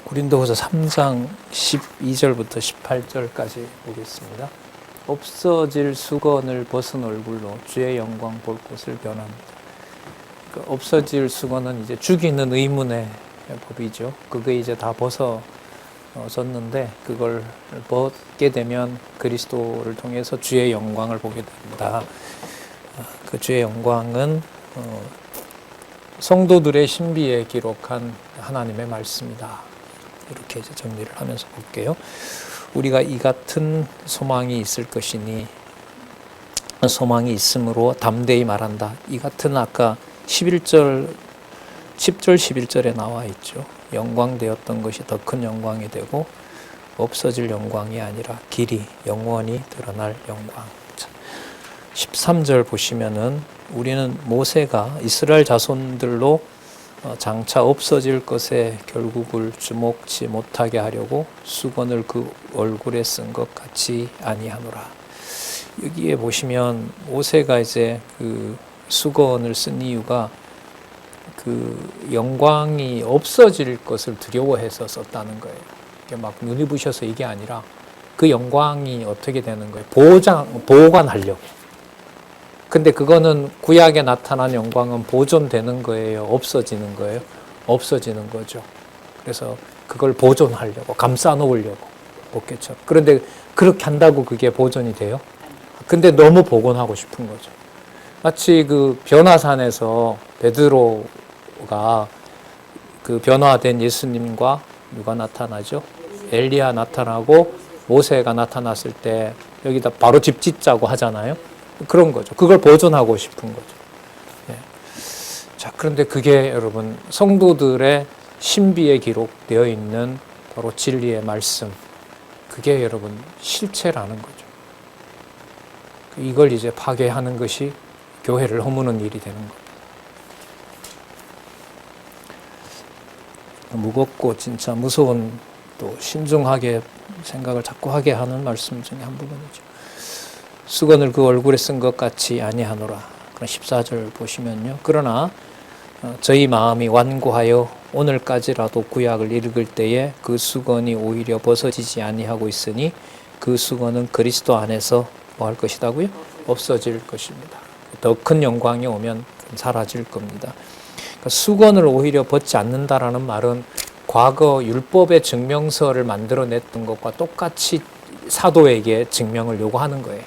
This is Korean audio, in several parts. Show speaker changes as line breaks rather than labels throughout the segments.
고린도후서 3장 12절부터 18절까지 보겠습니다. 없어질 수건을 벗은 얼굴로 주의 영광 볼 곳을 변합니다. 그러니까 없어질 수건은 이제 죽이는 의문의 법이죠. 그게 이제 다 벗어졌는데 그걸 벗게 되면 그리스도를 통해서 주의 영광을 보게 됩니다. 그 주의 영광은 성도들의 신비에 기록한 하나님의 말씀이다. 이렇게 이제 정리를 하면서 볼게요. 우리가 이 같은 소망이 있을 것이니 소망이 있으므로 담대히 말한다. 이 같은 아까 10절 11절에 나와 있죠. 영광되었던 것이 더 큰 영광이 되고 없어질 영광이 아니라 길이 영원히 드러날 영광. 13절 보시면은 우리는 모세가 이스라엘 자손들로 장차 없어질 것에 결국을 주목치 못하게 하려고 수건을 그 얼굴에 쓴 것 같이 아니하노라. 여기에 보시면 모세가 이제 그 수건을 쓴 이유가 그 영광이 없어질 것을 두려워해서 썼다는 거예요. 막 눈이 부셔서 이게 아니라 그 영광이 어떻게 되는 거예요? 보관하려고. 근데 그거는 구약에 나타난 영광은 보존되는 거예요? 없어지는 거예요? 없어지는 거죠. 그래서 그걸 보존하려고, 감싸 놓으려고, 목회처럼. 그런데 그렇게 한다고 그게 보존이 돼요? 근데 너무 복원하고 싶은 거죠. 마치 그 변화산에서 베드로가 그 변화된 예수님과 누가 나타나죠? 엘리야 나타나고 모세가 나타났을 때 여기다 바로 집 짓자고 하잖아요. 그런 거죠. 그걸 보존하고 싶은 거죠. 예. 자, 그런데 그게 여러분 성도들의 신비에 기록되어 있는 바로 진리의 말씀. 그게 여러분 실체라는 거죠. 이걸 이제 파괴하는 것이 교회를 허무는 일이 되는 겁니다. 무겁고 진짜 무서운 또 신중하게 생각을 자꾸 하게 하는 말씀 중에 한 부분이죠. 수건을 그 얼굴에 쓴 것 같이 아니하노라. 14절 보시면요. 그러나 저희 마음이 완고하여 오늘까지라도 구약을 읽을 때에 그 수건이 오히려 벗어지지 아니하고 있으니 그 수건은 그리스도 안에서 뭐 할 것이다고요? 없어질 것입니다. 더 큰 영광이 오면 사라질 겁니다. 그러니까 수건을 오히려 벗지 않는다라는 말은 과거 율법의 증명서를 만들어냈던 것과 똑같이 사도에게 증명을 요구하는 거예요.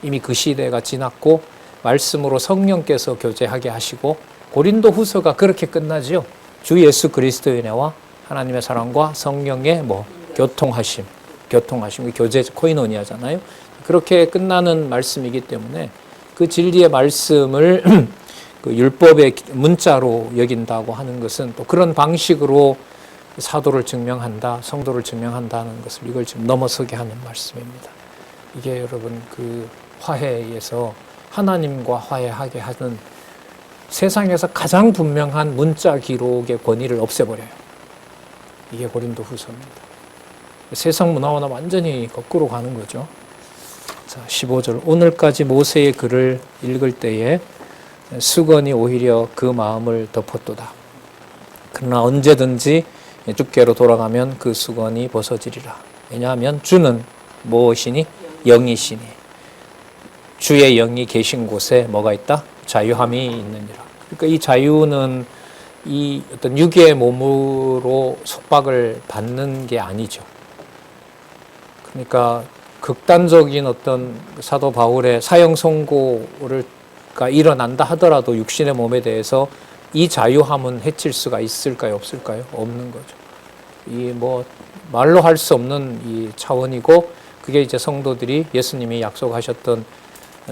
이미 그 시대가 지났고 말씀으로 성령께서 교제하게 하시고 고린도 후서가 그렇게 끝나지요. 주 예수 그리스도의 은혜와 하나님의 사랑과 성령의 교통하심, 교제 코이노니아잖아요. 그렇게 끝나는 말씀이기 때문에 그 진리의 말씀을 그 율법의 문자로 여긴다고 하는 것은 또 그런 방식으로 사도를 증명한다, 성도를 증명한다는 것을 이걸 지금 넘어서게 하는 말씀입니다. 이게 여러분 그 화해에서 하나님과 화해하게 하는 세상에서 가장 분명한 문자 기록의 권위를 없애버려요. 이게 고린도 후서입니다. 세상 문화와는 완전히 거꾸로 가는 거죠. 자, 15절. 오늘까지 모세의 글을 읽을 때에 수건이 오히려 그 마음을 덮었도다. 그러나 언제든지 주께로 돌아가면 그 수건이 벗어지리라. 왜냐하면 주는 무엇이니? 영이시니. 주의 영이 계신 곳에 뭐가 있다? 자유함이 있느니라. 그러니까 이 자유는 이 어떤 육의 몸으로 속박을 받는 게 아니죠. 그러니까 극단적인 어떤 사도 바울의 사형 선고가 일어난다 하더라도 육신의 몸에 대해서 이 자유함은 해칠 수가 있을까요? 없을까요? 없는 거죠. 이 말로 할 수 없는 이 차원이고 그게 이제 성도들이 예수님이 약속하셨던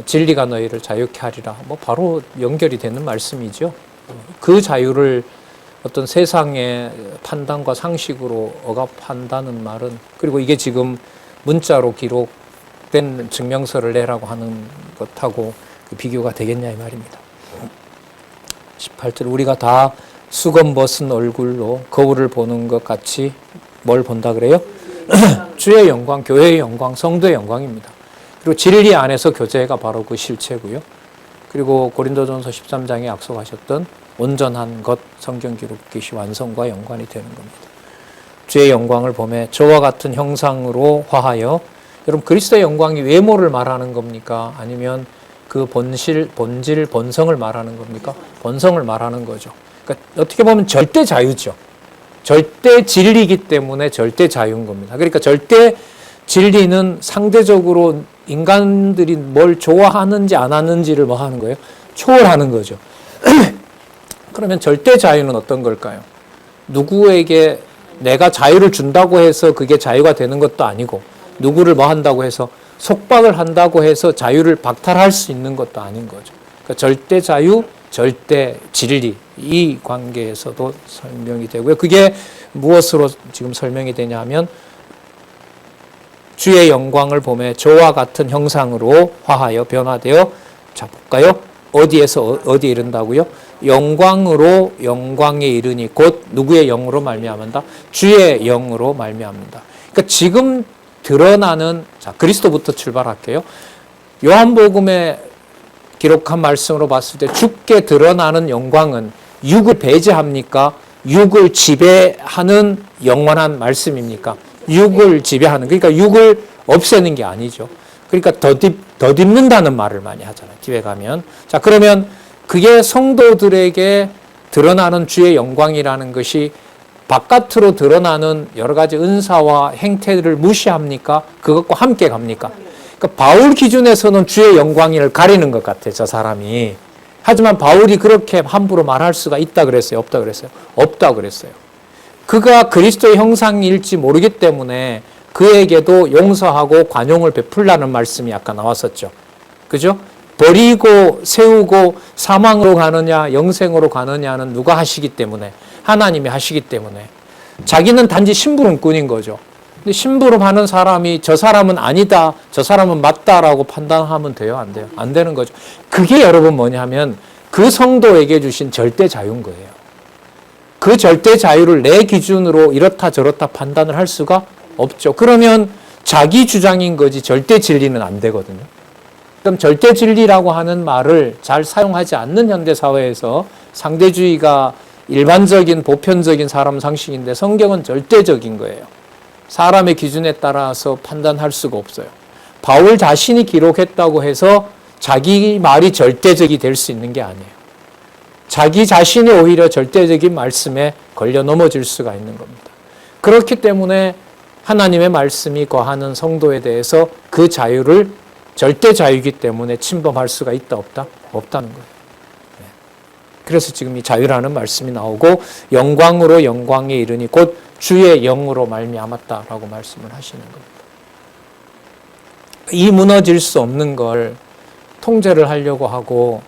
진리가 너희를 자유케 하리라. 바로 연결이 되는 말씀이죠. 그 자유를 어떤 세상의 판단과 상식으로 억압한다는 말은 그리고 이게 지금 문자로 기록된 증명서를 내라고 하는 것하고 그 비교가 되겠냐 이 말입니다. 18절 우리가 다 수건 벗은 얼굴로 거울을 보는 것 같이 뭘 본다 그래요? 주의 영광, 교회의 영광, 성도의 영광입니다. 그리고 진리 안에서 교제가 바로 그 실체고요. 그리고 고린도전서 13장에 약속하셨던 온전한 것, 성경 기록 것이 완성과 연관이 되는 겁니다. 주의 영광을 보매 저와 같은 형상으로 화하여. 여러분 그리스도의 영광이 외모를 말하는 겁니까? 아니면 그 본질, 본성을 말하는 겁니까? 본성을 말하는 거죠. 그러니까 어떻게 보면 절대 자유죠. 절대 진리이기 때문에 절대 자유인 겁니다. 그러니까 절대 진리는 상대적으로 인간들이 뭘 좋아하는지 안 하는지를 뭐 하는 거예요? 초월하는 거죠. 그러면 절대 자유는 어떤 걸까요? 누구에게 내가 자유를 준다고 해서 그게 자유가 되는 것도 아니고, 누구를 뭐 한다고 해서 속박을 한다고 해서 자유를 박탈할 수 있는 것도 아닌 거죠. 그러니까 절대 자유, 절대 진리, 이 관계에서도 설명이 되고요. 그게 무엇으로 지금 설명이 되냐 하면 주의 영광을 보매 저와 같은 형상으로 화하여 변화되어, 자 볼까요? 어디에서 어디에 이른다고요? 영광으로 영광에 이르니 곧 누구의 영으로 말미암는다? 주의 영으로 말미암는다. 그러니까 지금 드러나는, 자 그리스도부터 출발할게요. 요한복음에 기록한 말씀으로 봤을 때 주께 드러나는 영광은 육을 배제합니까? 육을 지배하는 영원한 말씀입니까? 육을 지배하는, 그러니까 육을 없애는 게 아니죠. 그러니까 덧입는다는 말을 많이 하잖아요. 뒤에 가면. 자, 그러면 그게 성도들에게 드러나는 주의 영광이라는 것이 바깥으로 드러나는 여러 가지 은사와 행태를 무시합니까? 그것과 함께 갑니까? 그러니까 바울 기준에서는 주의 영광을 가리는 것 같아요, 저 사람이. 하지만 바울이 그렇게 함부로 말할 수가 있다 그랬어요? 없다 그랬어요? 없다 그랬어요. 그가 그리스도의 형상일지 모르기 때문에 그에게도 용서하고 관용을 베풀라는 말씀이 아까 나왔었죠. 그죠? 버리고 세우고 사망으로 가느냐 영생으로 가느냐는 누가 하시기 때문에? 하나님이 하시기 때문에. 자기는 단지 심부름꾼인 거죠. 근데 심부름하는 사람이 저 사람은 아니다, 저 사람은 맞다라고 판단하면 돼요? 안 돼요? 안 되는 거죠. 그게 여러분 뭐냐면 그 성도에게 주신 절대 자유인 거예요. 그 절대 자유를 내 기준으로 이렇다 저렇다 판단을 할 수가 없죠. 그러면 자기 주장인 거지 절대 진리는 안 되거든요. 그럼 절대 진리라고 하는 말을 잘 사용하지 않는 현대 사회에서 상대주의가 일반적인 보편적인 사람 상식인데 성경은 절대적인 거예요. 사람의 기준에 따라서 판단할 수가 없어요. 바울 자신이 기록했다고 해서 자기 말이 절대적이 될 수 있는 게 아니에요. 자기 자신이 오히려 절대적인 말씀에 걸려 넘어질 수가 있는 겁니다. 그렇기 때문에 하나님의 말씀이 거하는 성도에 대해서 그 자유를 절대 자유이기 때문에 침범할 수가 있다 없다? 없다는 거예요. 그래서 지금 이 자유라는 말씀이 나오고 영광으로 영광에 이르니 곧 주의 영으로 말미암았다라고 말씀을 하시는 겁니다. 이 무너질 수 없는 걸 통제를 하려고 하고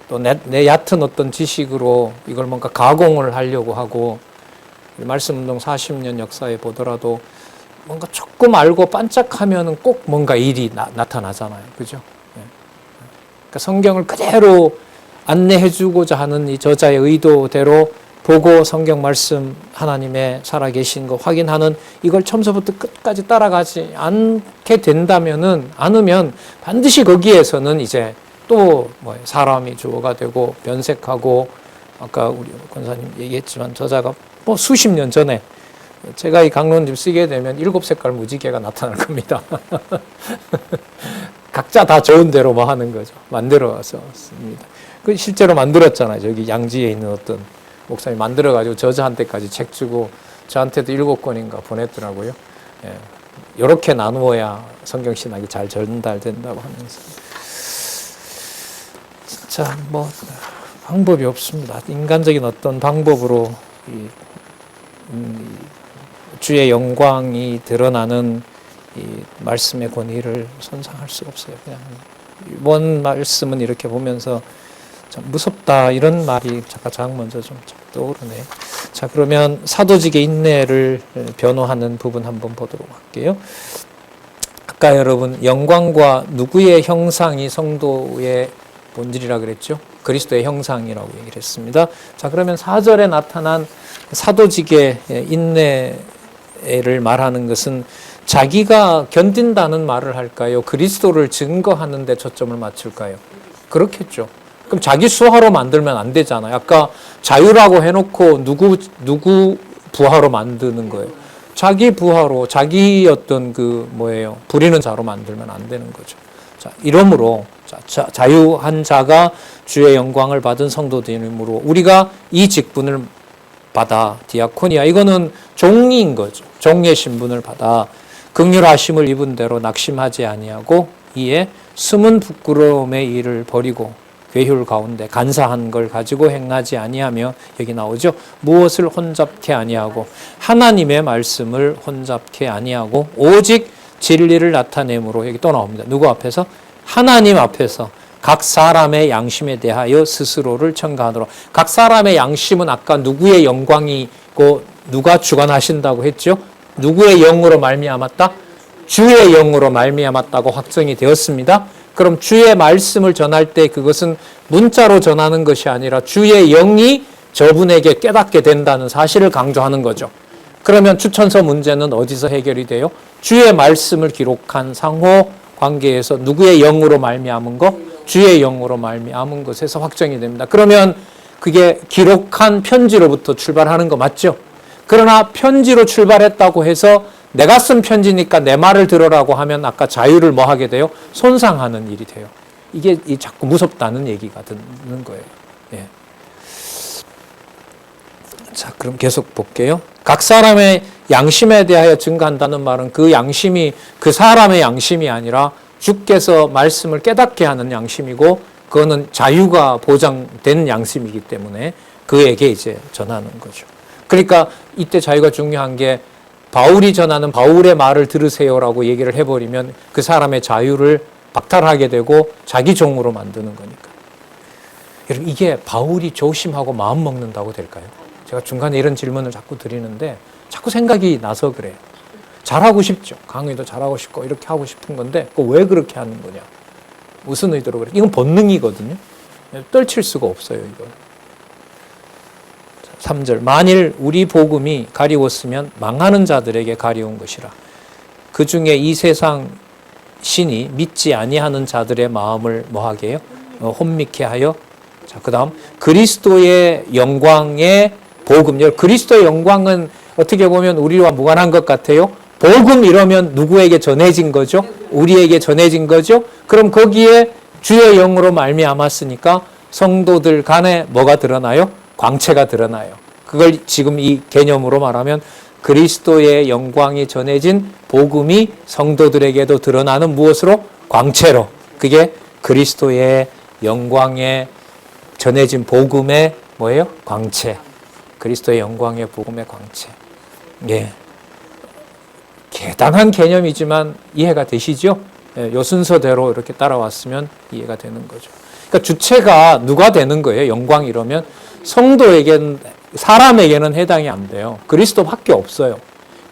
또 내 얕은 어떤 지식으로 이걸 뭔가 가공을 하려고 하고, 말씀운동 40년 역사에 보더라도 뭔가 조금 알고 반짝하면은 꼭 뭔가 일이 나타나잖아요. 그죠? 그러니까 성경을 그대로 안내해주고자 하는 이 저자의 의도대로 보고 성경 말씀 하나님의 살아계신 거 확인하는, 이걸 처음부터 끝까지 따라가지 않게 된다면은, 않으면 반드시 거기에서는 이제 또 뭐 사람이 주어가 되고 변색하고, 아까 우리 권사님 얘기했지만 저자가 뭐 수십 년 전에 제가 이 강론집 쓰게 되면 7색깔 무지개가 나타날 겁니다. 각자 다 좋은 대로 뭐 하는 거죠. 만들어서 씁니다. 그 실제로 만들었잖아요. 저기 양지에 있는 어떤 목사님이 만들어가지고 저자한테까지 책 주고 저한테도 7권인가 보냈더라고요. 예. 이렇게 나누어야 성경신학이 잘 전달된다고 하면서. 진짜 뭐 방법이 없습니다. 인간적인 어떤 방법으로 주의 영광이 드러나는 이 말씀의 권위를 손상할 수가 없어요. 그냥 이번 말씀은 이렇게 보면서 참 무섭다 이런 말이 잠깐 먼저 좀 떠오르네요. 자, 그러면 사도직의 인내를 변호하는 부분 한번 보도록 할게요. 아까 여러분 영광과 누구의 형상이 성도의 본질이라 그랬죠? 그리스도의 형상이라고 얘기를 했습니다. 자, 그러면 4절에 나타난 사도직의 인내를 말하는 것은 자기가 견딘다는 말을 할까요? 그리스도를 증거하는 데 초점을 맞출까요? 그렇겠죠. 그럼 자기 수하로 만들면 안 되잖아요. 아까 자유라고 해놓고 누구 부하로 만드는 거예요? 자기 부하로 자기 어떤 그 뭐예요? 부리는 자로 만들면 안 되는 거죠. 자, 이러므로 자유한 자가 주의 영광을 받은 성도들이므로 우리가 이 직분을 받아 디아코니아 이거는 종인 거죠. 종의 신분을 받아 긍휼하심을 입은 대로 낙심하지 아니하고 이에 숨은 부끄러움의 일을 버리고 괴휼 가운데 간사한 걸 가지고 행하지 아니하며 여기 나오죠. 무엇을 혼잡케 아니하고 하나님의 말씀을 혼잡케 아니하고 오직 진리를 나타내므로 여기 또 나옵니다. 누구 앞에서? 하나님 앞에서 각 사람의 양심에 대하여 스스로를 청가하도록. 각 사람의 양심은 아까 누구의 영광이고 누가 주관하신다고 했죠? 누구의 영으로 말미암았다? 주의 영으로 말미암았다고 확정이 되었습니다. 그럼 주의 말씀을 전할 때 그것은 문자로 전하는 것이 아니라 주의 영이 저분에게 깨닫게 된다는 사실을 강조하는 거죠. 그러면 추천서 문제는 어디서 해결이 돼요? 주의 말씀을 기록한 상호 관계에서 누구의 영으로 말미암은 것? 주의 영으로 말미암은 것에서 확정이 됩니다. 그러면 그게 기록한 편지로부터 출발하는 거 맞죠? 그러나 편지로 출발했다고 해서 내가 쓴 편지니까 내 말을 들으라고 하면 아까 자유를 뭐 하게 돼요? 손상하는 일이 돼요. 이게 자꾸 무섭다는 얘기가 드는 거예요. 예. 자, 그럼 계속 볼게요. 각 사람의 양심에 대하여 증거한다는 말은 그 양심이 그 사람의 양심이 아니라 주께서 말씀을 깨닫게 하는 양심이고 그거는 자유가 보장된 양심이기 때문에 그에게 이제 전하는 거죠. 그러니까 이때 자유가 중요한 게 바울이 전하는 바울의 말을 들으세요라고 얘기를 해버리면 그 사람의 자유를 박탈하게 되고 자기 종으로 만드는 거니까. 여러분 이게 바울이 조심하고 마음 먹는다고 될까요? 제가 중간에 이런 질문을 자꾸 드리는데 자꾸 생각이 나서 그래요. 잘하고 싶죠. 강의도 잘하고 싶고 이렇게 하고 싶은 건데 왜 그렇게 하는 거냐. 무슨 의도로 그래. 이건 본능이거든요. 떨칠 수가 없어요. 이거. 3절 만일 우리 복음이 가리웠으면 망하는 자들에게 가리운 것이라. 그 중에 이 세상 신이 믿지 아니하는 자들의 마음을 뭐하게 해요? 혼미케 하여. 자, 그 다음 그리스도의 영광의 복음. 그리스도의 영광은 어떻게 보면 우리와 무관한 것 같아요. 복음 이러면 누구에게 전해진 거죠? 우리에게 전해진 거죠? 그럼 거기에 주의 영으로 말미암았으니까 성도들 간에 뭐가 드러나요? 광채가 드러나요. 그걸 지금 이 개념으로 말하면 그리스도의 영광이 전해진 복음이 성도들에게도 드러나는 무엇으로? 광채로. 그게 그리스도의 영광에 전해진 복음의 뭐예요? 광채. 그리스도의 영광의 복음의 광채. 예. 대단한 개념이지만 이해가 되시죠? 예, 요 순서대로 이렇게 따라왔으면 이해가 되는 거죠. 그러니까 주체가 누가 되는 거예요? 영광 이러면 성도에게는 사람에게는 해당이 안 돼요. 그리스도밖에 없어요.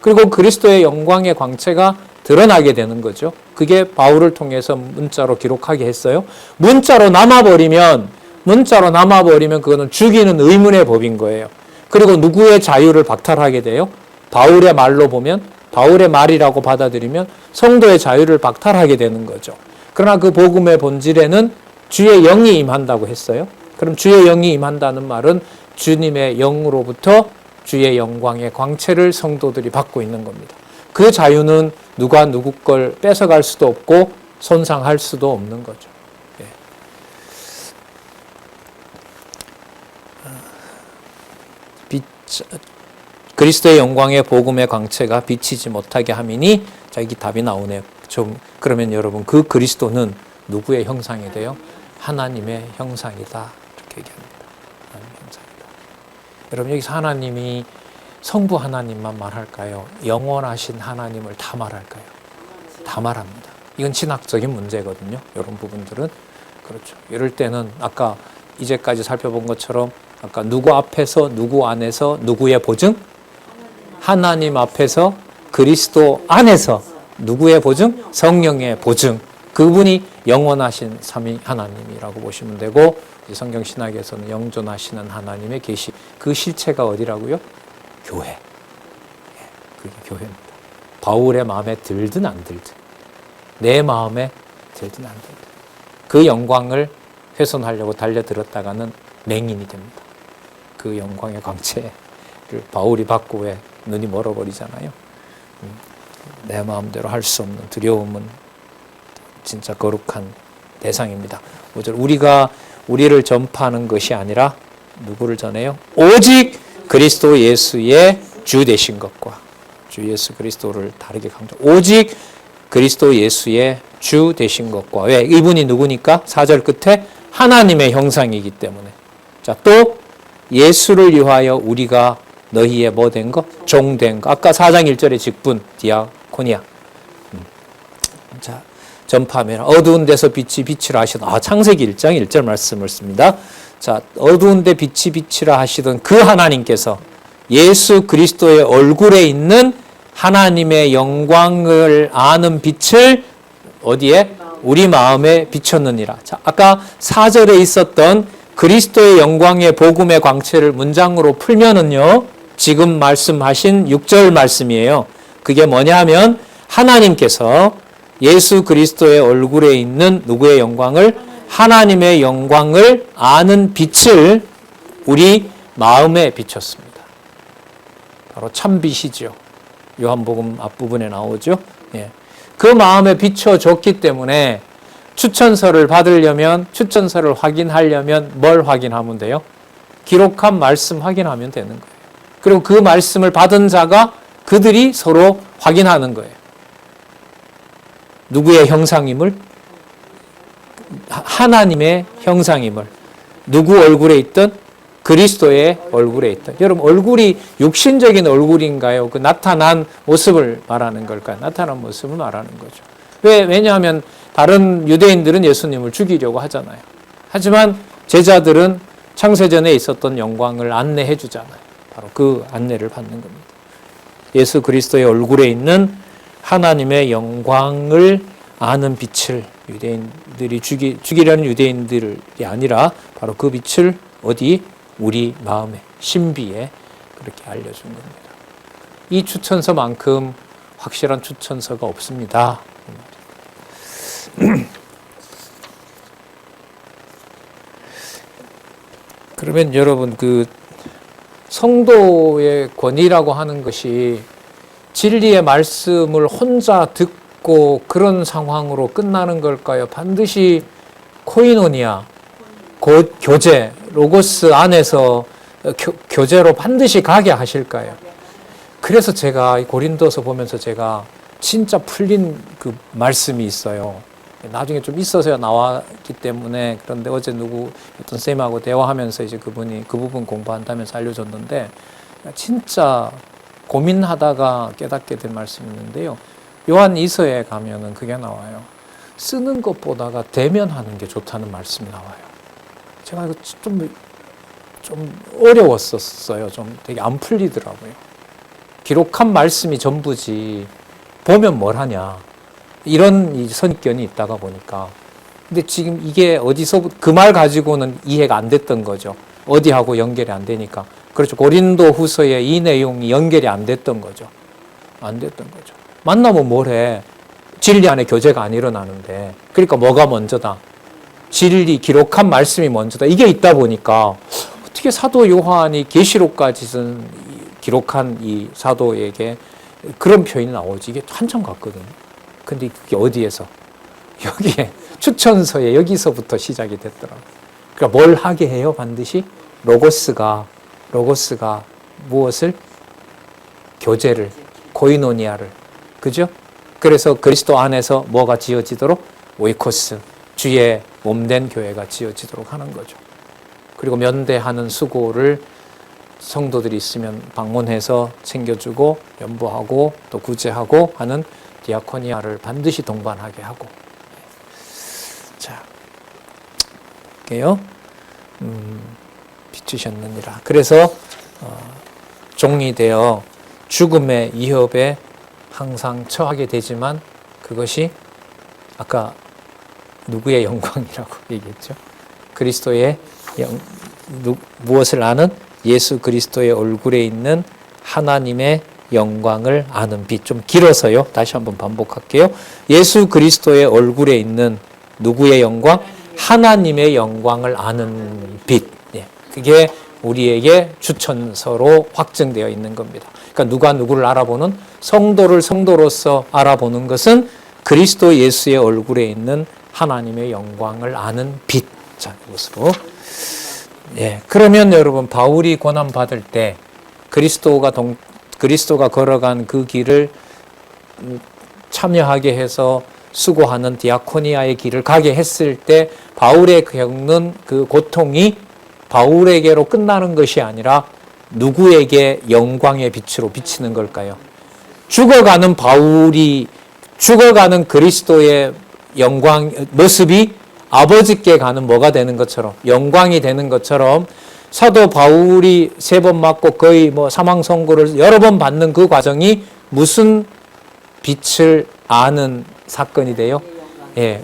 그리고 그리스도의 영광의 광채가 드러나게 되는 거죠. 그게 바울을 통해서 문자로 기록하게 했어요. 문자로 남아버리면 그거는 죽이는 의문의 법인 거예요. 그리고 누구의 자유를 박탈하게 돼요? 바울의 말로 보면 바울의 말이라고 받아들이면 성도의 자유를 박탈하게 되는 거죠. 그러나 그 복음의 본질에는 주의 영이 임한다고 했어요. 그럼 주의 영이 임한다는 말은 주님의 영으로부터 주의 영광의 광채를 성도들이 받고 있는 겁니다. 그 자유는 누가 누구 걸 뺏어갈 수도 없고 손상할 수도 없는 거죠. 예. 그리스도의 영광의 복음의 광채가 비치지 못하게 함이니, 자, 이게 답이 나오네요. 그러면 여러분, 그 그리스도는 누구의 형상이 돼요? 하나님의 형상이다. 이렇게 얘기합니다. 하나님의 형상이다. 여러분, 여기서 하나님이 성부 하나님만 말할까요? 영원하신 하나님을 다 말할까요? 다 말합니다. 이건 신학적인 문제거든요. 이런 부분들은. 그렇죠. 이럴 때는 아까 이제까지 살펴본 것처럼 아까 누구 앞에서 누구 안에서 누구의 보증? 하나님 앞에서 그리스도 안에서 누구의 보증? 성령의 보증. 그분이 영원하신 삼위 하나님이라고 보시면 되고, 성경 신학에서는 영존하시는 하나님의 계시. 그 실체가 어디라고요? 교회. 그게 교회입니다. 바울의 마음에 들든 안 들든, 내 마음에 들든 안 들든, 그 영광을 훼손하려고 달려들었다가는 맹인이 됩니다. 그 영광의 광채를 바울이 받고 왜 눈이 멀어버리잖아요. 내 마음대로 할 수 없는 두려움은 진짜 거룩한 대상입니다. 5절, 우리가 우리를 전파하는 것이 아니라 누구를 전해요? 오직 그리스도 예수의 주 되신 것과, 주 예수 그리스도를 다르게 강조, 오직 그리스도 예수의 주 되신 것과. 왜? 이분이 누구니까? 4절 끝에 하나님의 형상이기 때문에. 자, 또 예수를 위하여 우리가 너희의 뭐 된 거? 종 된 거. 아까 4장 1절의 직분, 디아코니아. 자, 전파하면 어두운 데서 빛이 빛이라 하시던, 창세기 1장 1절 말씀을 씁니다. 자, 어두운 데 빛이 빛이라 하시던 그 하나님께서 예수 그리스도의 얼굴에 있는 하나님의 영광을 아는 빛을 어디에? 우리 마음에 비쳤느니라. 자, 아까 4절에 있었던 그리스도의 영광의 복음의 광채를 문장으로 풀면은요, 지금 말씀하신 6절 말씀이에요. 그게 뭐냐 하면 하나님께서 예수 그리스도의 얼굴에 있는 누구의 영광을? 하나님의 영광을 아는 빛을 우리 마음에 비쳤습니다. 바로 참빛이죠. 요한복음 앞부분에 나오죠. 예. 그 마음에 비춰줬기 때문에 추천서를 받으려면, 추천서를 확인하려면 뭘 확인하면 돼요? 기록한 말씀 확인하면 되는 거예요. 그리고 그 말씀을 받은 자가 그들이 서로 확인하는 거예요. 누구의 형상임을? 하나님의 형상임을. 누구 얼굴에 있든 그리스도의 얼굴에 있다. 여러분, 얼굴이 육신적인 얼굴인가요? 그 나타난 모습을 말하는 걸까요? 나타난 모습을 말하는 거죠. 왜냐하면 다른 유대인들은 예수님을 죽이려고 하잖아요. 하지만 제자들은 창세전에 있었던 영광을 안내해 주잖아요. 바로 그 안내를 받는 겁니다. 예수 그리스도의 얼굴에 있는 하나님의 영광을 아는 빛을 유대인들이 죽이려는 유대인들이 아니라 바로 그 빛을 어디? 우리 마음에, 신비에 그렇게 알려준 겁니다. 이 추천서만큼 확실한 추천서가 없습니다. 그러면 여러분, 그 성도의 권위라고 하는 것이 진리의 말씀을 혼자 듣고 그런 상황으로 끝나는 걸까요? 반드시 코이노니아, 교제, 로고스 안에서 교제로 반드시 가게 하실까요? 그래서 제가 고린도서 보면서 제가 진짜 풀린 그 말씀이 있어요. 나중에 좀 있어서야 나왔기 때문에. 그런데 어제 어떤 쌤하고 대화하면서 이제 그분이 그 부분 공부한다면서 알려줬는데, 진짜 고민하다가 깨닫게 된 말씀이 있는데요. 요한 2서에 가면은 그게 나와요. 쓰는 것보다가 대면하는 게 좋다는 말씀이 나와요. 제가 이거 좀 어려웠었어요. 좀 되게 안 풀리더라고요. 기록한 말씀이 전부지 보면 뭘 하냐, 이런 선입견이 있다가 보니까. 근데 지금 이게 어디서 그 말 가지고는 이해가 안 됐던 거죠. 어디하고 연결이 안 되니까. 그렇죠. 고린도 후서의 이 내용이 연결이 안 됐던 거죠. 안 됐던 거죠. 만나면 뭘 해? 진리 안에 교제가 안 일어나는데. 그러니까 뭐가 먼저다? 진리, 기록한 말씀이 먼저다. 이게 있다 보니까 어떻게 사도 요한이 계시록까지 쓴 기록한 이 사도에게 그런 표현이 나오지? 이게 한참 갔거든요. 근데 그게 어디에서? 여기에, 추천서에 여기서부터 시작이 됐더라고요. 그러니까 뭘 하게 해요? 반드시? 로고스가 무엇을? 교제를, 코이노니아를. 그죠? 그래서 그리스도 안에서 뭐가 지어지도록? 오이코스, 주의 몸된 교회가 지어지도록 하는 거죠. 그리고 면대하는 수고를 성도들이 있으면 방문해서 챙겨주고 연보하고 또 구제하고 하는 디아코니아를 반드시 동반하게 하고. 자, 볼게요. 비추셨느니라. 그래서 종이 되어 죽음의 위협에 항상 처하게 되지만 그것이 아까 누구의 영광이라고 얘기했죠? 그리스도의 무엇을 아는? 예수 그리스도의 얼굴에 있는 하나님의 영광을 아는 빛. 좀 길어서요. 다시 한번 반복할게요. 예수 그리스도의 얼굴에 있는 누구의 영광? 하나님의 영광을 아는 빛. 예. 그게 우리에게 추천서로 확정되어 있는 겁니다. 그러니까 누가 누구를 알아보는, 성도를 성도로서 알아보는 것은 그리스도 예수의 얼굴에 있는 하나님의 영광을 아는 빛. 자, 이것으로. 예. 그러면 여러분, 바울이 고난 받을 때 그리스도가 걸어간 그 길을 참여하게 해서 수고하는 디아코니아의 길을 가게 했을 때 바울의 겪는 그 고통이 바울에게로 끝나는 것이 아니라 누구에게 영광의 빛으로 비치는 걸까요? 죽어가는 그리스도의 모습이 아버지께 가는 뭐가 되는 것처럼, 영광이 되는 것처럼, 사도 바울이 3번 맞고 거의 사망 선고를 여러 번 받는 그 과정이 무슨 빛을 아는 사건이 돼요? 예.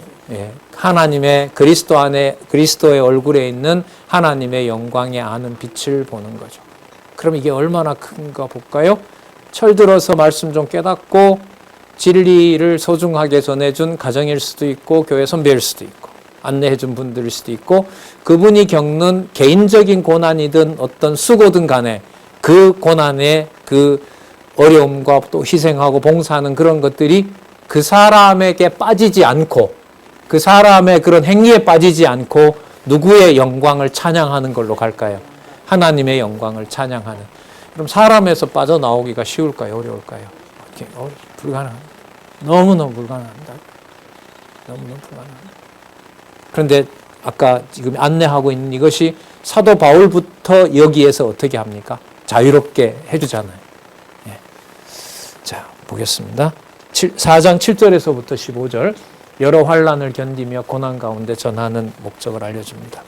하나님의 그리스도의 얼굴에 있는 하나님의 영광에 아는 빛을 보는 거죠. 그럼 이게 얼마나 큰가 볼까요? 철들어서 말씀 좀 깨닫고 진리를 소중하게 전해준 가정일 수도 있고 교회 선배일 수도 있고 안내해준 분들일 수도 있고 그분이 겪는 개인적인 고난이든 어떤 수고든 간에 그 고난의 그 어려움과 또 희생하고 봉사하는 그런 것들이 그 사람에게 빠지지 않고 그 사람의 그런 행위에 빠지지 않고 누구의 영광을 찬양하는 걸로 갈까요? 하나님의 영광을 찬양하는. 그럼 사람에서 빠져나오기가 쉬울까요? 어려울까요? 불가능합니다. 너무너무 불가능합니다. 너무너무 불가능합니다. 그런데 아까 지금 안내하고 있는 이것이 사도 바울부터 여기에서 어떻게 합니까? 자유롭게 해주잖아요. 예. 자, 보겠습니다. 4장 7절에서부터 15절. 여러 환난을 견디며 고난 가운데 전하는 목적을 알려줍니다.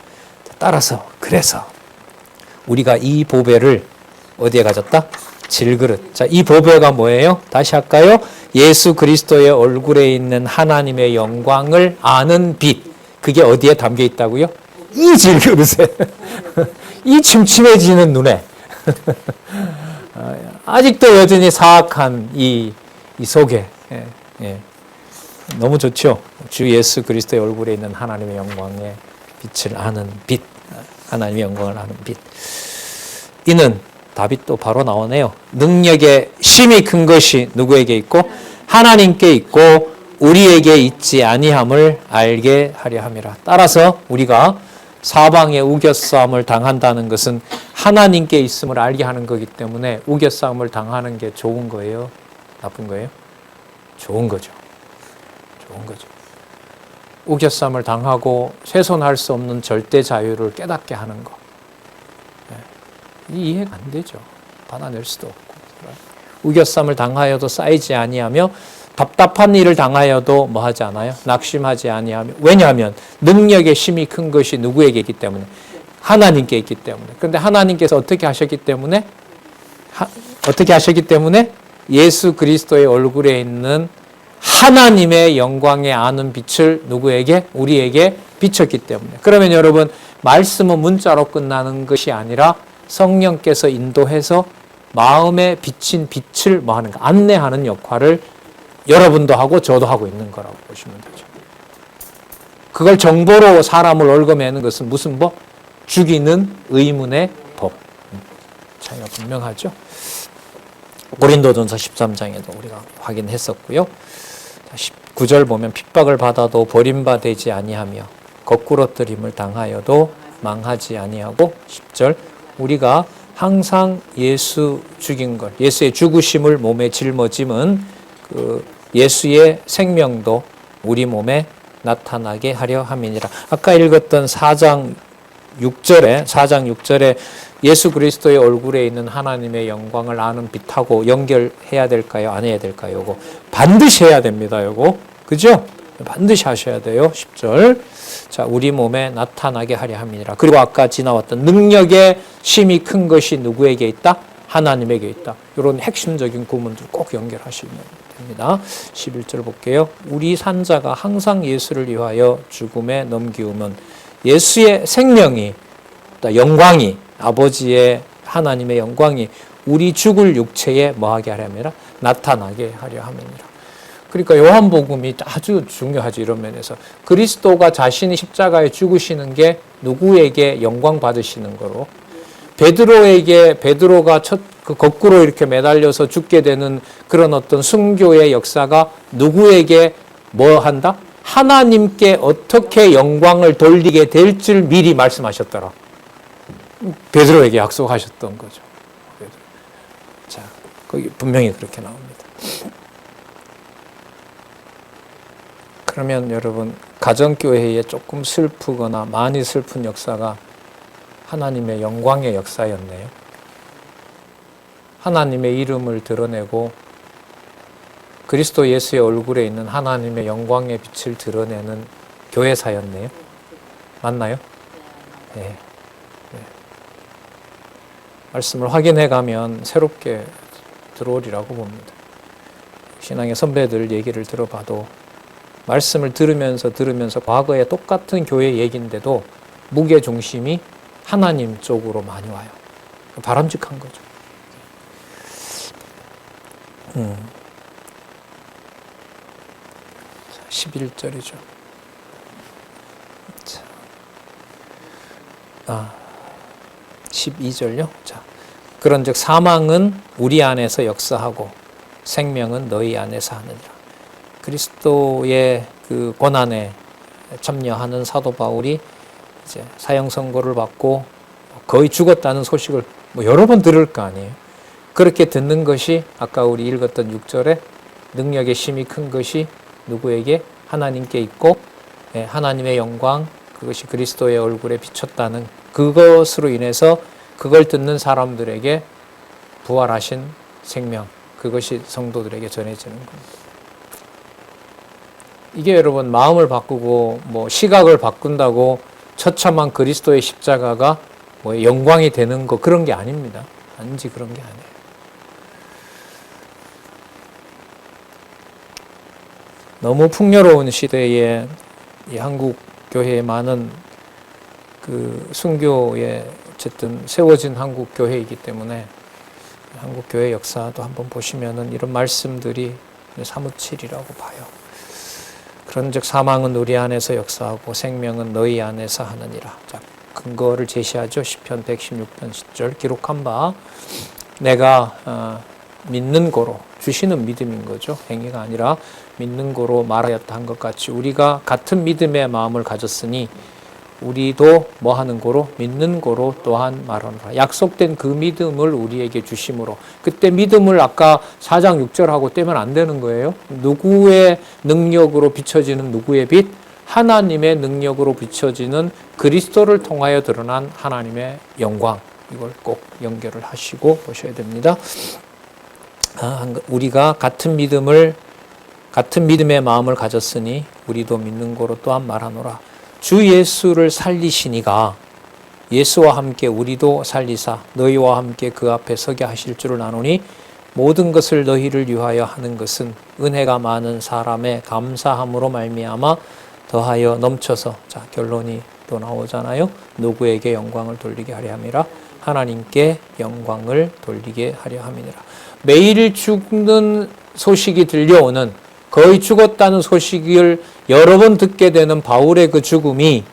따라서 그래서 우리가 이 보배를 어디에 가졌다? 질그릇. 자, 이 보배가 뭐예요? 다시 할까요? 예수 그리스도의 얼굴에 있는 하나님의 영광을 아는 빛. 그게 어디에 담겨 있다고요? 이 질그릇에. 이 침침해지는 눈에. 아직도 여전히 사악한 이 속에. 예, 예. 너무 좋죠. 주 예수 그리스도의 얼굴에 있는 하나님의 영광의 빛을 아는 빛. 하나님의 영광을 아는 빛. 이는 답이 또 바로 나오네요. 능력의 심히 큰 것이 누구에게 있고 하나님께 있고 우리에게 있지 아니함을 알게 하려 함이라. 따라서 우리가 사방에 우겨싸움을 당한다는 것은 하나님께 있음을 알게 하는 거기 때문에 우겨싸움을 당하는 게 좋은 거예요? 나쁜 거예요? 좋은 거죠. 좋은 거죠. 우겨싸움을 당하고 훼손할 수 없는 절대 자유를 깨닫게 하는 거. 이해가 안 되죠. 받아낼 수도 없고. 우겨싸움을 당하여도 쌓이지 아니하며 답답한 일을 당하여도 뭐 하지 않아요? 낙심하지 아니하며. 왜냐하면 능력의 힘이 큰 것이 누구에게 있기 때문에? 하나님께 있기 때문에. 그런데 하나님께서 어떻게 하셨기 때문에? 예수 그리스도의 얼굴에 있는 하나님의 영광에 아는 빛을 누구에게? 우리에게 비췄기 때문에. 그러면 여러분, 말씀은 문자로 끝나는 것이 아니라 성령께서 인도해서 마음에 비친 빛을 뭐 하는가? 안내하는 역할을 여러분도 하고 저도 하고 있는 거라고 보시면 되죠. 그걸 정보로 사람을 얽어매는 것은 무슨 법? 죽이는 의문의 법. 차이가 분명하죠. 고린도전서 13장에도 우리가 확인했었고요. 19절 보면 핍박을 받아도 버림받지 아니하며 거꾸러뜨림을 당하여도 망하지 아니하고 10절 우리가 항상 예수 죽인 것, 예수의 죽으심을 몸에 짊어짐은 그 예수의 생명도 우리 몸에 나타나게 하려 함이니라. 아까 읽었던 4장 6절에 예수 그리스도의 얼굴에 있는 하나님의 영광을 아는 빛하고 연결해야 될까요? 안 해야 될까요? 이거 반드시 해야 됩니다. 이거 그죠? 반드시 하셔야 돼요. 10절. 자, 우리 몸에 나타나게 하려 함이니라. 그리고 아까 지나왔던 능력의 힘이 큰 것이 누구에게 있다? 하나님에게 있다. 이런 핵심적인 구문들 꼭 연결하시면 됩니다. 11절 볼게요. 우리 산자가 항상 예수를 위하여 죽음에 넘기우면 예수의 생명이, 영광이, 아버지의 하나님의 영광이 우리 죽을 육체에 뭐하게 하려 함이라? 나타나게 하려 함이니라. 그러니까 요한복음이 아주 중요하죠. 이런 면에서. 그리스도가 자신이 십자가에 죽으시는 게 누구에게 영광 받으시는 거로? 베드로가 거꾸로 이렇게 매달려서 죽게 되는 그런 어떤 순교의 역사가 누구에게 뭐 한다? 하나님께 어떻게 영광을 돌리게 될 줄 미리 말씀하셨더라. 베드로에게 약속하셨던 거죠. 자, 거기 분명히 그렇게 나옵니다. 그러면 여러분, 가정교회에 조금 슬프거나 많이 슬픈 역사가 하나님의 영광의 역사였네요. 하나님의 이름을 드러내고 그리스도 예수의 얼굴에 있는 하나님의 영광의 빛을 드러내는 교회사였네요. 맞나요? 네. 네. 말씀을 확인해 가면 새롭게 들어오리라고 봅니다. 신앙의 선배들 얘기를 들어봐도 말씀을 들으면서 과거에 똑같은 교회 얘기인데도 무게중심이 하나님 쪽으로 많이 와요. 바람직한 거죠. 11절이죠. 12절요. 자, 그런즉 사망은 우리 안에서 역사하고 생명은 너희 안에서 하느니라. 그리스도의 그 고난에 참여하는 사도 바울이 이제 사형 선고를 받고 거의 죽었다는 소식을 여러 번 들을 거 아니에요. 그렇게 듣는 것이 아까 우리 읽었던 6절에 능력의 힘이 큰 것이 누구에게? 하나님께 있고 하나님의 영광, 그것이 그리스도의 얼굴에 비쳤다는 그것으로 인해서 그걸 듣는 사람들에게 부활하신 생명, 그것이 성도들에게 전해지는 겁니다. 이게 여러분 마음을 바꾸고 뭐 시각을 바꾼다고 처참한 그리스도의 십자가가 뭐 영광이 되는 거 그런 게 아닙니다. 단지 그런 게 아니에요. 너무 풍요로운 시대에 이 한국 교회에 많은 그 순교에 어쨌든 세워진 한국 교회이기 때문에 한국 교회 역사도 한번 보시면은 이런 말씀들이 사무칠이라고 봐요. 그런즉 사망은 우리 안에서 역사하고 생명은 너희 안에서 하느니라. 자, 근거를 제시하죠. 시편 116편 10절 기록한 바 내가 믿는 고로, 주시는 믿음인 거죠. 행위가 아니라 믿는 고로 말하였다 한 것 같이 우리가 같은 믿음의 마음을 가졌으니 우리도 뭐 하는 고로? 믿는 고로 또한 말하노라. 약속된 그 믿음을 우리에게 주심으로. 그때 믿음을 아까 4장 6절하고 떼면 안 되는 거예요. 누구의 능력으로 비춰지는 누구의 빛? 하나님의 능력으로 비춰지는 그리스도를 통하여 드러난 하나님의 영광. 이걸 꼭 연결을 하시고 보셔야 됩니다. 우리가 같은 믿음의 마음을 가졌으니 우리도 믿는 고로 또한 말하노라. 주 예수를 살리시니가 예수와 함께 우리도 살리사 너희와 함께 그 앞에 서게 하실 줄을 아노니 모든 것을 너희를 위하여 하는 것은 은혜가 많은 사람의 감사함으로 말미암아 더하여 넘쳐서, 자 결론이 또 나오잖아요. 누구에게 영광을 돌리게 하려 함이라? 하나님께 영광을 돌리게 하려 함이니라. 매일 죽는 소식이 들려오는, 거의 죽었다는 소식을 여러 번 듣게 되는 바울의 그 죽음이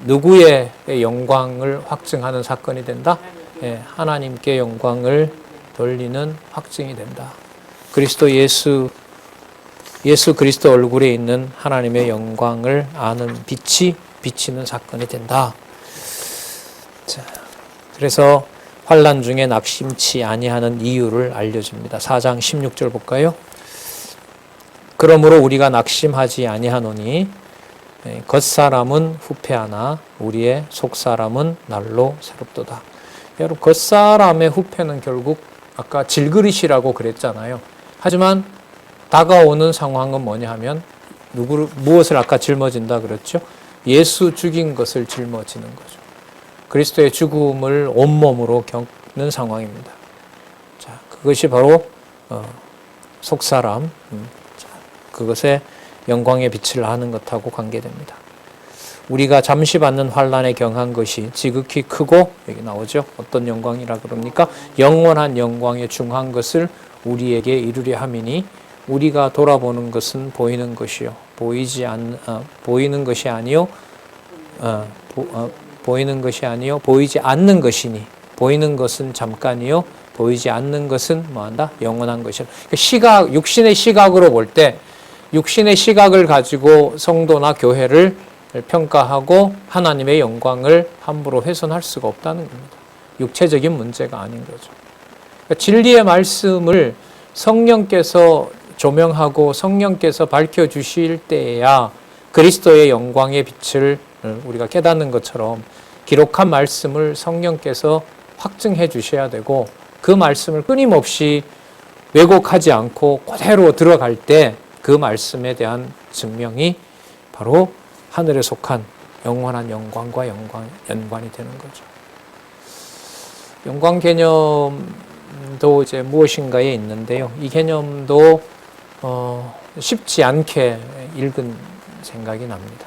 누구의 영광을 확증하는 사건이 된다? 하나님께 영광을 돌리는 확증이 된다. 그리스도 예수 그리스도 얼굴에 있는 하나님의 영광을 아는 빛이 비치는 사건이 된다. 자, 그래서 환난 중에 낙심치 아니하는 이유를 알려줍니다. 4장 16절 볼까요? 그러므로 우리가 낙심하지 아니하노니 겉사람은 후패하나 우리의 속사람은 날로 새롭도다. 여러분, 겉사람의 후패는 결국 아까 질그릇이라고 그랬잖아요. 하지만 다가오는 상황은 뭐냐 하면 무엇을 아까 짊어진다 그랬죠? 예수 죽인 것을 짊어지는 거죠. 그리스도의 죽음을 온몸으로 겪는 상황입니다. 자, 그것이 바로 속사람, 그것의 영광의 빛을 아는 것하고 관계됩니다. 우리가 잠시 받는 환난에 경한 것이 지극히 크고, 여기 나오죠. 어떤 영광이라 그럽니까? 영원한 영광에 중한 것을 우리에게 이루려 함이니 우리가 돌아보는 것은 보이는 것이요 보이는 것이 아니요 보이지 않는 것이니 보이는 것은 잠깐이요 보이지 않는 것은 뭐한다? 영원한 것이라. 시각, 육신의 시각으로 볼 때 육신의 시각을 가지고 성도나 교회를 평가하고 하나님의 영광을 함부로 훼손할 수가 없다는 겁니다. 육체적인 문제가 아닌 거죠. 그러니까 진리의 말씀을 성령께서 조명하고 성령께서 밝혀주실 때에야 그리스도의 영광의 빛을 우리가 깨닫는 것처럼 기록한 말씀을 성령께서 확증해 주셔야 되고 그 말씀을 끊임없이 왜곡하지 않고 그대로 들어갈 때 그 말씀에 대한 증명이 바로 하늘에 속한 영원한 영광과 연관이 되는 거죠. 영광 개념도 이제 무엇인가에 있는데요. 이 개념도 쉽지 않게 읽은 생각이 납니다.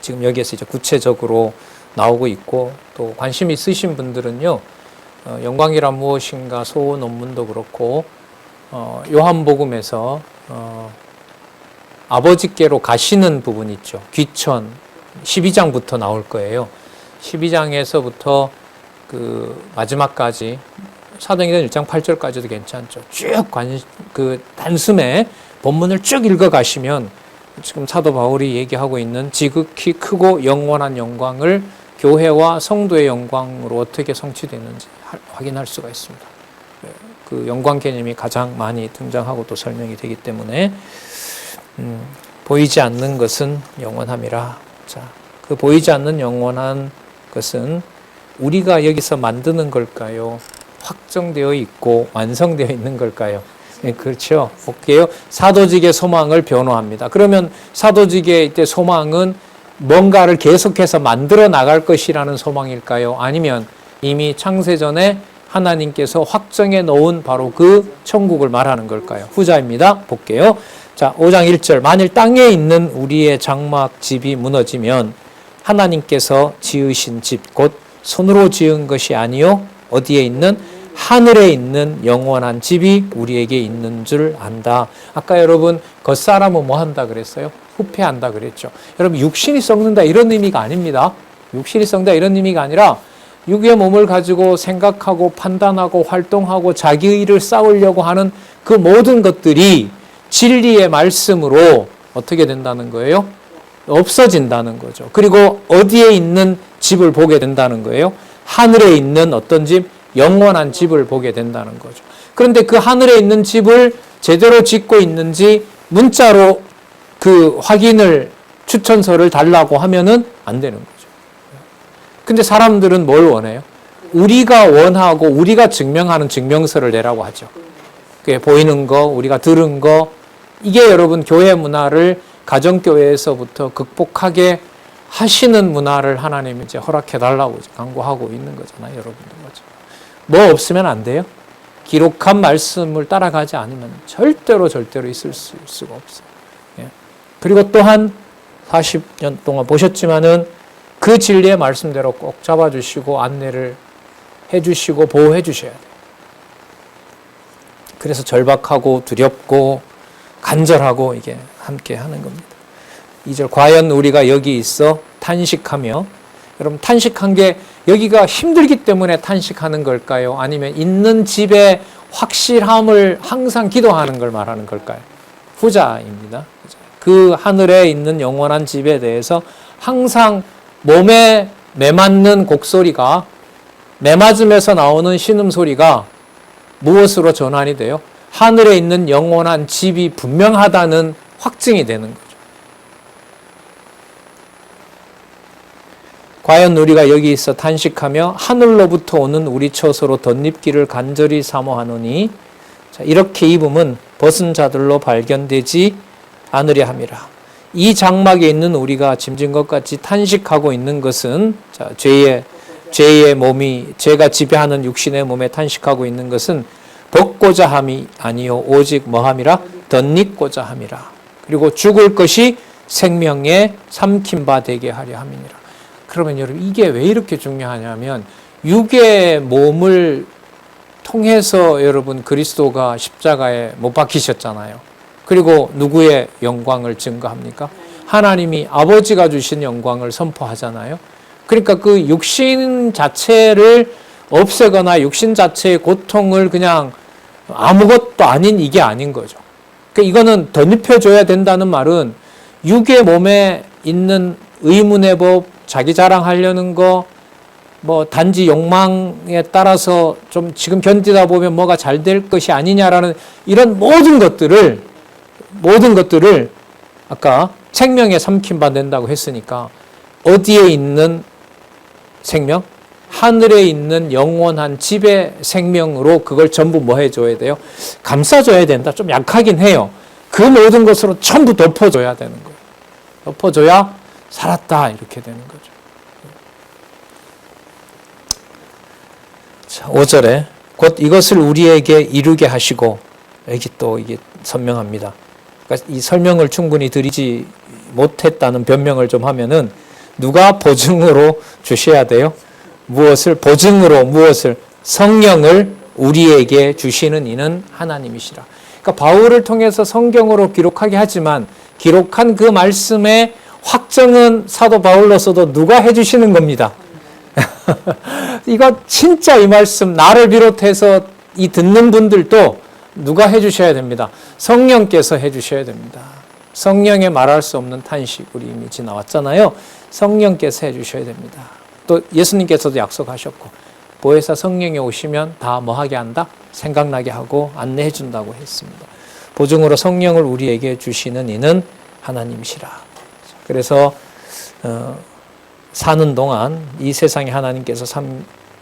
지금 여기에서 이제 구체적으로 나오고 있고 또 관심 있으신 분들은요, 영광이란 무엇인가 소 논문도 그렇고 요한복음에서 아버지께로 가시는 부분 있죠. 귀천 12장부터 나올 거예요. 12장에서부터 그 마지막까지 사도행전 1장 8절까지도 괜찮죠. 쭉 단숨에 본문을 쭉 읽어 가시면 지금 사도 바울이 얘기하고 있는 지극히 크고 영원한 영광을 교회와 성도의 영광으로 어떻게 성취되는지 확인할 수가 있습니다. 그 영광 개념이 가장 많이 등장하고 또 설명이 되기 때문에 보이지 않는 것은 영원함이라. 자, 그 보이지 않는 영원한 것은 우리가 여기서 만드는 걸까요? 확정되어 있고 완성되어 있는 걸까요? 네, 그렇죠. 볼게요. 사도직의 소망을 변호합니다. 그러면 사도직의 이때 소망은 뭔가를 계속해서 만들어 나갈 것이라는 소망일까요? 아니면 이미 창세전에 하나님께서 확정해 놓은 바로 그 천국을 말하는 걸까요? 후자입니다. 볼게요. 자, 5장 1절. 만일 땅에 있는 우리의 장막 집이 무너지면 하나님께서 지으신 집, 곧 손으로 지은 것이 아니요 어디에 있는? 하늘에 있는 영원한 집이 우리에게 있는 줄 안다. 아까 여러분 겉사람은 뭐 한다 그랬어요? 후패한다 그랬죠. 여러분 육신이 썩는다 이런 의미가 아닙니다. 육신이 썩는다 이런 의미가 아니라 육의 몸을 가지고 생각하고 판단하고 활동하고 자기의 일을 쌓으려고 하는 그 모든 것들이 진리의 말씀으로 어떻게 된다는 거예요? 없어진다는 거죠. 그리고 어디에 있는 집을 보게 된다는 거예요? 하늘에 있는 어떤 집? 영원한 집을 보게 된다는 거죠. 그런데 그 하늘에 있는 집을 제대로 짓고 있는지 문자로 그 확인을 추천서를 달라고 하면은 안 되는 거죠. 근데 사람들은 뭘 원해요? 우리가 원하고 우리가 증명하는 증명서를 내라고 하죠. 그게 보이는 거, 우리가 들은 거, 이게 여러분 교회 문화를 가정교회에서부터 극복하게 하시는 문화를 하나님이 이제 허락해 달라고 강구하고 있는 거잖아요, 여러분들. 뭐 없으면 안 돼요? 기록한 말씀을 따라가지 않으면 절대로 있을 수가 없어요. 예. 그리고 또한 40년 동안 보셨지만은 그 진리의 말씀대로 꼭 잡아주시고 안내를 해주시고 보호해 주셔야 돼요. 그래서 절박하고 두렵고 간절하고 이게 함께 하는 겁니다. 2절 과연 우리가 여기 있어 탄식하며, 여러분 탄식한 게 여기가 힘들기 때문에 탄식하는 걸까요? 아니면 있는 집의 확실함을 항상 기도하는 걸 말하는 걸까요? 후자입니다. 그 하늘에 있는 영원한 집에 대해서 항상 몸에 매맞는 곡소리가, 매맞음에서 나오는 신음소리가 무엇으로 전환이 돼요? 하늘에 있는 영원한 집이 분명하다는 확증이 되는 거죠. 과연 우리가 여기 있어 탄식하며 하늘로부터 오는 우리 처소로 덧입기를 간절히 사모하노니, 자, 이렇게 입음은 벗은 자들로 발견되지 않으려 함이라. 이 장막에 있는 우리가 짐진 것 같이 탄식하고 있는 것은, 자, 죄의 몸이, 죄가 지배하는 육신의 몸에 탄식하고 있는 것은 벗고자 함이 아니요 오직 뭐함이라? 덧입고자 함이라. 그리고 죽을 것이 생명에 삼킨 바 되게 하려 함이니라. 그러면 여러분 이게 왜 이렇게 중요하냐면 육의 몸을 통해서 여러분 그리스도가 십자가에 못 박히셨잖아요. 그리고 누구의 영광을 증거합니까? 하나님이 아버지가 주신 영광을 선포하잖아요. 그러니까 그 육신 자체를 없애거나 육신 자체의 고통을 그냥 아무것도 아닌 이게 아닌 거죠. 그러니까 이거는 덧입혀줘야 된다는 말은 육의 몸에 있는 의문의 법, 자기 자랑하려는 거, 뭐 단지 욕망에 따라서 좀 지금 견디다 보면 뭐가 잘 될 것이 아니냐라는 이런 모든 것들을 아까 생명에 삼킴받는다고 했으니까 어디에 있는 생명? 하늘에 있는 영원한 집의 생명으로 그걸 전부 뭐 해줘야 돼요? 감싸줘야 된다. 좀 약하긴 해요. 그 모든 것으로 전부 덮어줘야 되는 거예요. 덮어줘야 살았다 이렇게 되는 거죠. 자, 5절에 곧 이것을 우리에게 이루게 하시고, 여기 또 이게 선명합니다. 그러니까 이 설명을 충분히 드리지 못했다는 변명을 좀 하면은 누가 보증으로 주셔야 돼요? 무엇을 보증으로 무엇을 성령을 우리에게 주시는 이는 하나님이시라. 그러니까 바울을 통해서 성경으로 기록하게 하지만 기록한 그 말씀의 확정은 사도 바울로서도 누가 해주시는 겁니다. 이거 진짜 이 말씀 나를 비롯해서 이 듣는 분들도 누가 해주셔야 됩니다. 성령께서 해주셔야 됩니다. 성령의 말할 수 없는 탄식 우리 이미 지나왔잖아요. 성령께서 해주셔야 됩니다. 또 예수님께서도 약속하셨고 보혜사 성령이 오시면 다 뭐하게 한다? 생각나게 하고 안내해 준다고 했습니다. 보증으로 성령을 우리에게 주시는 이는 하나님이시라. 그래서 사는 동안 이 세상에 하나님께서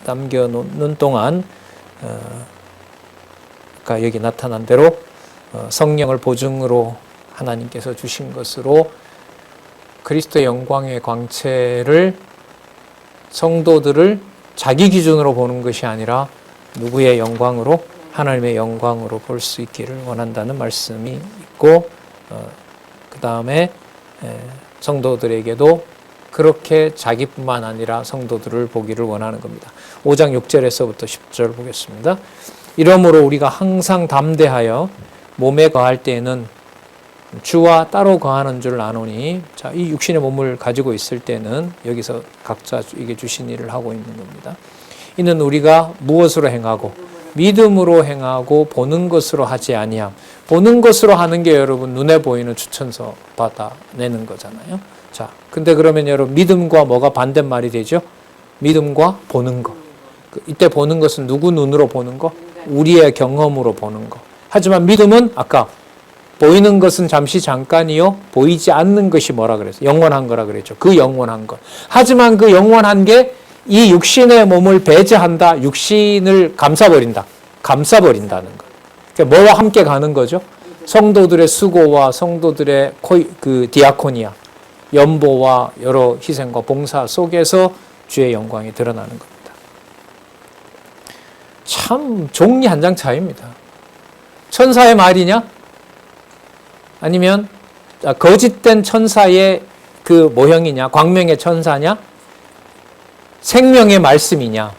남겨놓는 동안 그러니까 여기 나타난 대로 성령을 보증으로 하나님께서 주신 것으로 그리스도의 영광의 광채를 성도들을 자기 기준으로 보는 것이 아니라 누구의 영광으로? 하나님의 영광으로 볼 수 있기를 원한다는 말씀이 있고 그 다음에 성도들에게도 그렇게 자기뿐만 아니라 성도들을 보기를 원하는 겁니다. 5장 6절에서부터 10절 보겠습니다. 이러므로 우리가 항상 담대하여 몸에 거할 때에는 주와 따로 거하는 줄 아노니, 자, 이 육신의 몸을 가지고 있을 때는 여기서 각자 이게 주신 일을 하고 있는 겁니다. 이는 우리가 무엇으로 행하고 믿음으로 행하고 보는 것으로 하지 아니함. 보는 것으로 하는 게 여러분 눈에 보이는 추천서 받아내는 거잖아요. 자, 근데 그러면 여러분 믿음과 뭐가 반대말이 되죠? 믿음과 보는 거. 이때 보는 것은 누구 눈으로 보는 거? 우리의 경험으로 보는 거. 하지만 믿음은 아까 보이는 것은 잠시 잠깐이요. 보이지 않는 것이 뭐라 그랬어요? 영원한 거라 그랬죠. 그 영원한 것. 하지만 그 영원한 게 이 육신의 몸을 배제한다. 육신을 감싸버린다. 감싸버린다는 것. 그러니까 뭐와 함께 가는 거죠? 성도들의 수고와 성도들의 그 디아코니아, 연보와 여러 희생과 봉사 속에서 주의 영광이 드러나는 겁니다. 참 종이 한 장 차이입니다. 천사의 말이냐? 아니면 거짓된 천사의 그 모형이냐? 광명의 천사냐? 생명의 말씀이냐?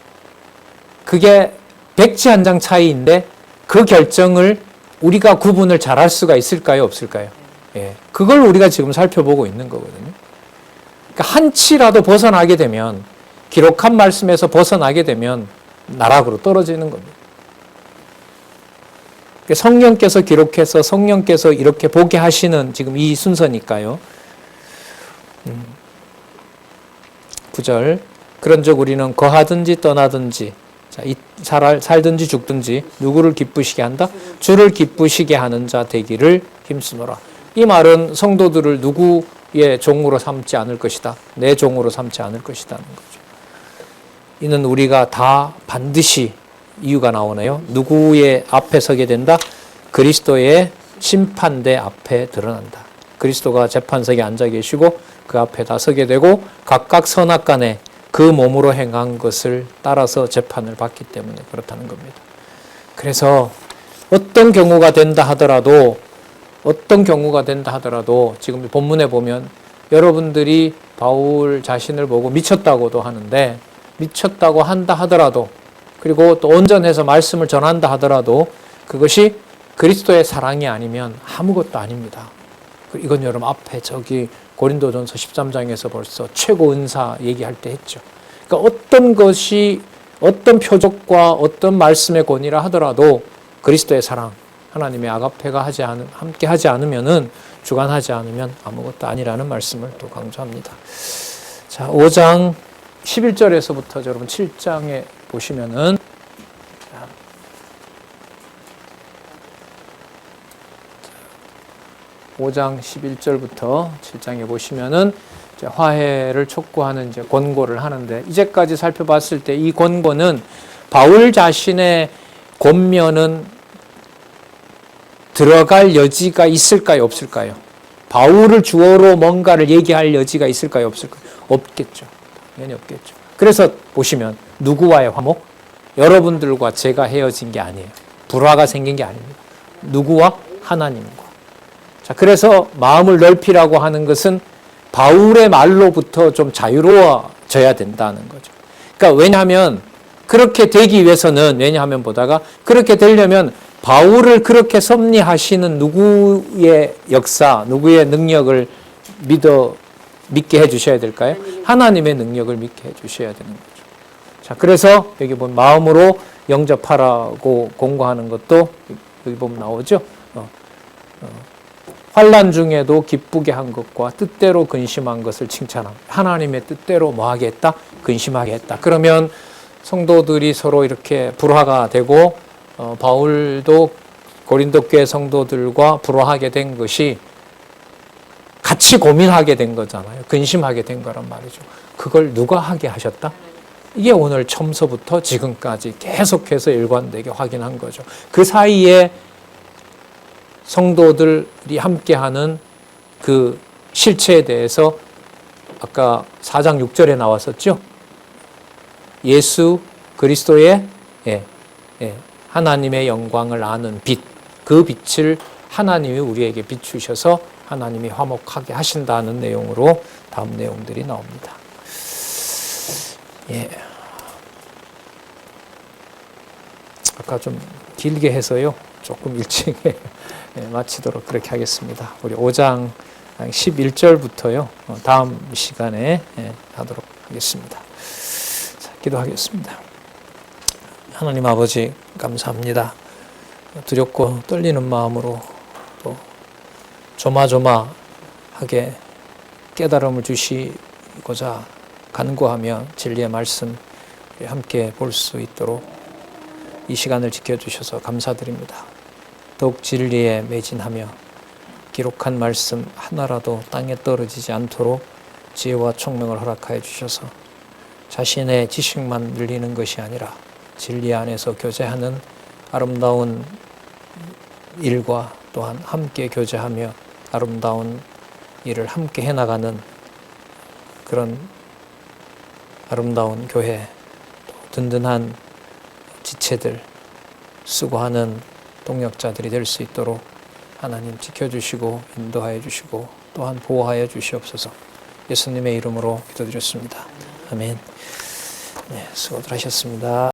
그게 백지 한 장 차이인데 그 결정을 우리가 구분을 잘할 수가 있을까요? 없을까요? 예, 그걸 우리가 지금 살펴보고 있는 거거든요. 그러니까 한 치라도 벗어나게 되면, 기록한 말씀에서 벗어나게 되면 나락으로 떨어지는 겁니다. 성령께서 기록해서 성령께서 이렇게 보게 하시는 지금 이 순서니까요. 9절 그런즉 우리는 거하든지 떠나든지 살든지 죽든지 누구를 기쁘시게 한다? 주를 기쁘시게 하는 자 되기를 힘쓰노라. 이 말은 성도들을 누구의 종으로 삼지 않을 것이다. 내 종으로 삼지 않을 것이다는 거죠. 이는 우리가 다 반드시 이유가 나오네요. 누구의 앞에 서게 된다? 그리스도의 심판대 앞에 드러난다. 그리스도가 재판석에 앉아 계시고 그 앞에 다 서게 되고 각각 선악간에 그 몸으로 행한 것을 따라서 재판을 받기 때문에 그렇다는 겁니다. 그래서 어떤 경우가 된다 하더라도 지금 본문에 보면 여러분들이 바울 자신을 보고 미쳤다고도 하는데, 미쳤다고 한다 하더라도, 그리고 또 온전해서 말씀을 전한다 하더라도 그것이 그리스도의 사랑이 아니면 아무것도 아닙니다. 이건 여러분 앞에 저기 고린도전서 13장에서 벌써 최고 은사 얘기할 때 했죠. 그러니까 어떤 것이 어떤 표적과 어떤 말씀의 권위라 하더라도 그리스도의 사랑, 하나님의 아가페가 함께 하지 않으면은, 주관하지 않으면 아무것도 아니라는 말씀을 또 강조합니다. 자, 5장 11절에서부터 여러분 7장에 보시면은 5장 11절부터 7장에 보시면은 이제 화해를 촉구하는 이제 권고를 하는데, 이제까지 살펴봤을 때 이 권고는 바울 자신의 권면은 들어갈 여지가 있을까요, 없을까요? 바울을 주어로 뭔가를 얘기할 여지가 있을까요, 없을까요? 없겠죠. 당연히 없겠죠. 그래서 보시면 누구와의 화목? 여러분들과 제가 헤어진 게 아니에요. 불화가 생긴 게 아닙니다. 누구와? 하나님과. 자, 그래서 마음을 넓히라고 하는 것은 바울의 말로부터 좀 자유로워져야 된다는 거죠. 그러니까 왜냐하면 그렇게 되기 위해서는, 왜냐하면 보다가 그렇게 되려면 바울을 그렇게 섭리하시는 누구의 역사, 누구의 능력을 믿게 해주셔야 될까요? 하나님의 능력을 믿게 해주셔야 되는 거죠. 자, 그래서 여기 보면 마음으로 영접하라고 공고하는 것도 여기 보면 나오죠. 환난 중에도 기쁘게 한 것과 뜻대로 근심한 것을 칭찬합니다. 하나님의 뜻대로 뭐 하게 했다? 근심하게 했다. 그러면 성도들이 서로 이렇게 불화가 되고 바울도 고린도 교회 성도들과 불화하게 된 것이 같이 고민하게 된 거잖아요. 근심하게 된 거란 말이죠. 그걸 누가 하게 하셨다? 이게 오늘 처음서부터 지금까지 계속해서 일관되게 확인한 거죠. 그 사이에 성도들이 함께하는 그 실체에 대해서 아까 4장 6절에 나왔었죠. 예수 그리스도의 하나님의 영광을 아는 빛, 그 빛을 하나님이 우리에게 비추셔서 하나님이 화목하게 하신다는 내용으로 다음 내용들이 나옵니다. 예. 아까 좀 길게 해서요, 조금 일찍 마치도록 그렇게 하겠습니다. 우리 5장 11절부터요, 다음 시간에 하도록 하겠습니다. 자, 기도하겠습니다. 하나님 아버지, 감사합니다. 두렵고 떨리는 마음으로 또 조마조마하게 깨달음을 주시고자 간구하며 진리의 말씀 함께 볼 수 있도록 이 시간을 지켜주셔서 감사드립니다. 더욱 진리에 매진하며 기록한 말씀 하나라도 땅에 떨어지지 않도록 지혜와 총명을 허락하여 주셔서 자신의 지식만 늘리는 것이 아니라 진리 안에서 교제하는 아름다운 일과 또한 함께 교제하며 아름다운 일을 함께 해나가는 그런 아름다운 교회, 든든한 지체들, 수고하는 동역자들이 될 수 있도록 하나님 지켜주시고 인도하여 주시고 또한 보호하여 주시옵소서. 예수님의 이름으로 기도드렸습니다. 아멘. 네, 수고들 하셨습니다.